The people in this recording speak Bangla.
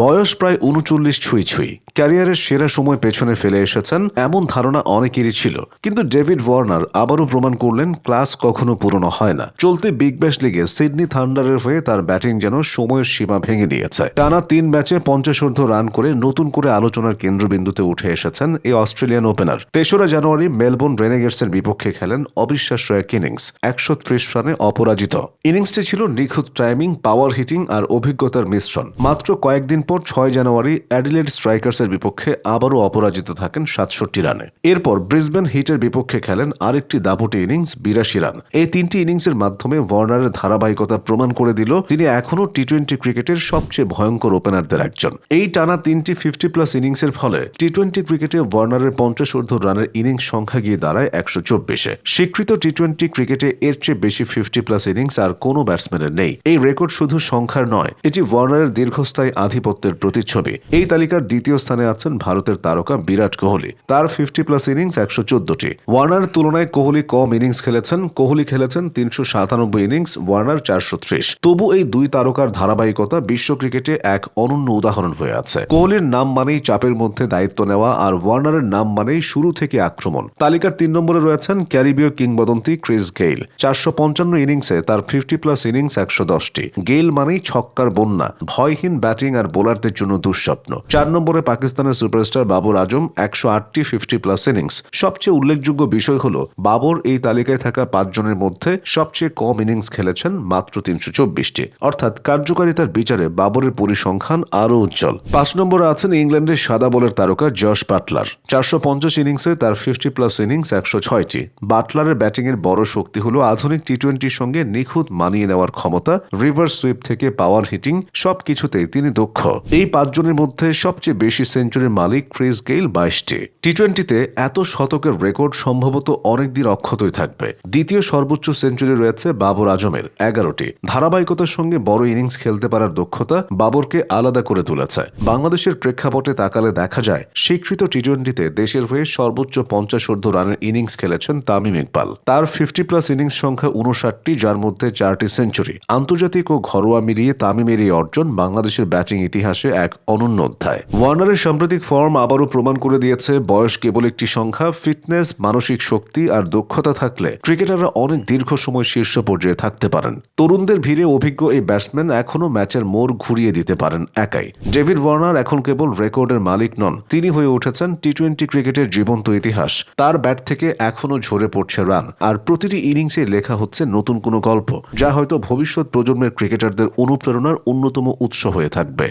বয়স প্রায় ৩৯ ছুঁই। ক্যারিয়ারের সেরা সময় পেছনে ফেলে এসেছেন এমন ধারণা অনেকেরই ছিল, কিন্তু ডেভিড ওয়ার্নার আবারও প্রমাণ করলেন ক্লাস কখনো পুরনো হয় না। চলতি বিগ ব্যাশ লিগে সিডনি থান্ডারের হয়ে তার ব্যাটিং যেন সময়ের সীমা ভেঙে দিয়েছে। টানা ৩ ম্যাচে ৫০ রান করে নতুন করে আলোচনার কেন্দ্রবিন্দুতে উঠে এসেছেন এই অস্ট্রেলিয়ান ওপেনার। ৩রা জানুয়ারি মেলবোর্ন রেনেগেটসের বিপক্ষে খেলেন অবিশ্বাস্য এক ইনিংস, ১৩০ রানে অপরাজিত। ইনিংসটি ছিল নিখুঁত টাইমিং, পাওয়ার হিটিং আর অভিজ্ঞতার মিশ্রণ। মাত্র কয়েকদিন পর ৬ জানুয়ারি অ্যাডিলেড স্ট্রাইকার্সের বিপক্ষে আবারও অপরাজিত থাকেন ৬৭ রানে। এরপর ব্রিসবেন হিটের বিপক্ষে খেলেন আরেকটি দাপুটে ইনিংস, ৮২ রান। এই ৩টি ইনিংসের মাধ্যমে ওয়ার্নারের ধারাবাহিকতা প্রমাণ করে দিল তিনি এখনও টি-২০ ক্রিকেটের সবচেয়ে ভয়ঙ্কর ওপেনারদের একজন। এই টানা ৩টি ৫০+ ইনিংসের ফলে টি-২০ ক্রিকেটে ওয়ার্নারের ৫০ রানের ইনিংস সংখ্যা গিয়ে দাঁড়ায় ১২৪-এ। স্বীকৃত টি-২০ ক্রিকেটে এর চেয়ে বেশি ৫০+ ইনিংস আর কোনো ব্যাটসম্যানের নেই। এই রেকর্ড শুধু সংখ্যার নয়, এটি ওয়ার্নারের দীর্ঘস্থায়ী আধিপত্যের প্রতিচ্ছবি। এই তালিকার দ্বিতীয় স্থানে আছেন ভারতের তারকা বিরাট কোহলি, তার ৫০+ ইনিংস ১১৪টি। ওয়ার্নারের তুলনায় কোহলি কম ইনিংস খেলেছেন। কোহলি খেলেছেন ৩৯৭ ইনিংস, ওয়ার্নার ৪৩০। তবু এই দুই তারকার ধারাবাহিকতা বিশ্ব ক্রিকেটে এক অনন্য উদাহরণ হয়ে আছে। কোহলির নাম মানেই চাপের মধ্যে দায়িত্ব নেওয়া, আর ওয়ার্নারের নাম মানেই শুরু থেকে আক্রমণ। তালিকার ৩ নম্বরে রয়েছেন ক্যারিবীয় কিংবদন্তি ক্রিস গেইল। ৪৫৫ ইনিংসে তার ৫০+ ইনিংস ১১০টি। গেইল মানেই ছক্কার বন্যা, ভয়হীন ব্যাটিং আর বোলারদের জন্য দুঃস্বপ্ন। ৪ নম্বরে পাকিস্তানের সুপারস্টার বাবর আজম, ১০৮টি ৫০+ ইনিংস। সবচেয়ে উল্লেখযোগ্য বিষয় হল বাবর এই তালিকায় থাকা ৫ জনের মধ্যে সবচেয়ে কম ইনিংস খেলেছেন, মাত্র ৩২৪টি। অর্থাৎ কার্যকারিতার বিচারে বাবরের পরিসংখ্যান আরও উজ্জ্বল। ৫ নম্বরে আছেন ইংল্যান্ডের সাদা বলের তারকা জশ বাটলার। ৪৫০ ইনিংসে তার ৫০+ ইনিংস ১০৬টি। বাটলারের ব্যাটিংয়ের বড় শক্তি হল আধুনিক টি-২০ সঙ্গে নিখুঁত মানিয়ে নেওয়ার ক্ষমতা। রিভার্স সুইপ থেকে পাওয়ার হিটিং, সবকিছুতেই তিনি দক্ষ। এই ৫ জনের মধ্যে সবচেয়ে বেশি সেঞ্চুরির মালিক ক্রিস গেইল, ২২টি। টি-২০তে এত শতকের রেকর্ড সম্ভবত অনেকদিন অক্ষতই থাকবে। দ্বিতীয় সর্বোচ্চ সেঞ্চুরি রয়েছে বাবর আজমের, ১১টি। ধারাবাহিকতার সঙ্গে বড় ইনিংস খেলতে পারার দক্ষতা বাবরকে আলাদা করে তুলেছে। বাংলাদেশের প্রেক্ষাপটে তাকালে দেখা যায় স্বীকৃত টি-২০তে দেশের হয়ে সর্বোচ্চ ৫০ রানের ইনিংস খেলেছেন তামিম ইকবাল। তার ৫০+ ইনিংস সংখ্যা ৫৯টি, যার মধ্যে 4টি সেঞ্চুরি। আন্তর্জাতিক ও ঘরোয়া মিলিয়ে তামিমের এই অর্জন বাংলাদেশের ব্যাটিং ইতিহাসে এক অনন্য অধ্যায়। ওয়ার্নারের সাম্প্রতিক ফর্ম আবারও প্রমাণ করে দিয়েছে বয়স কেবল একটি সংখ্যা। ফিটনেস, মানসিক শক্তি আর দক্ষতা থাকলে ক্রিকেটাররা অনেক দীর্ঘ সময় শীর্ষ পর্যায়ে থাকতে পারেন। তরুণদের ভিড়ে অভিজ্ঞ এই ব্যাটসম্যান এখনও ম্যাচের মোড় ঘুরিয়ে দিতে পারেন একাই। ডেভিড ওয়ার্নার এখন কেবল রেকর্ডের মালিক নন, তিনি হয়ে উঠেছেন টি-২০ ক্রিকেটের জীবন্ত ইতিহাস। তার ব্যাট থেকে এখনও ঝরে পড়ছে রান, আর প্রতিটি ইনিংসে লেখা হচ্ছে নতুন কোনো গল্প, যা হয়তো ভবিষ্যৎ প্রজন্মের ক্রিকেটারদের অনুপ্রেরণার অন্যতম উৎস হয়ে থাকবে।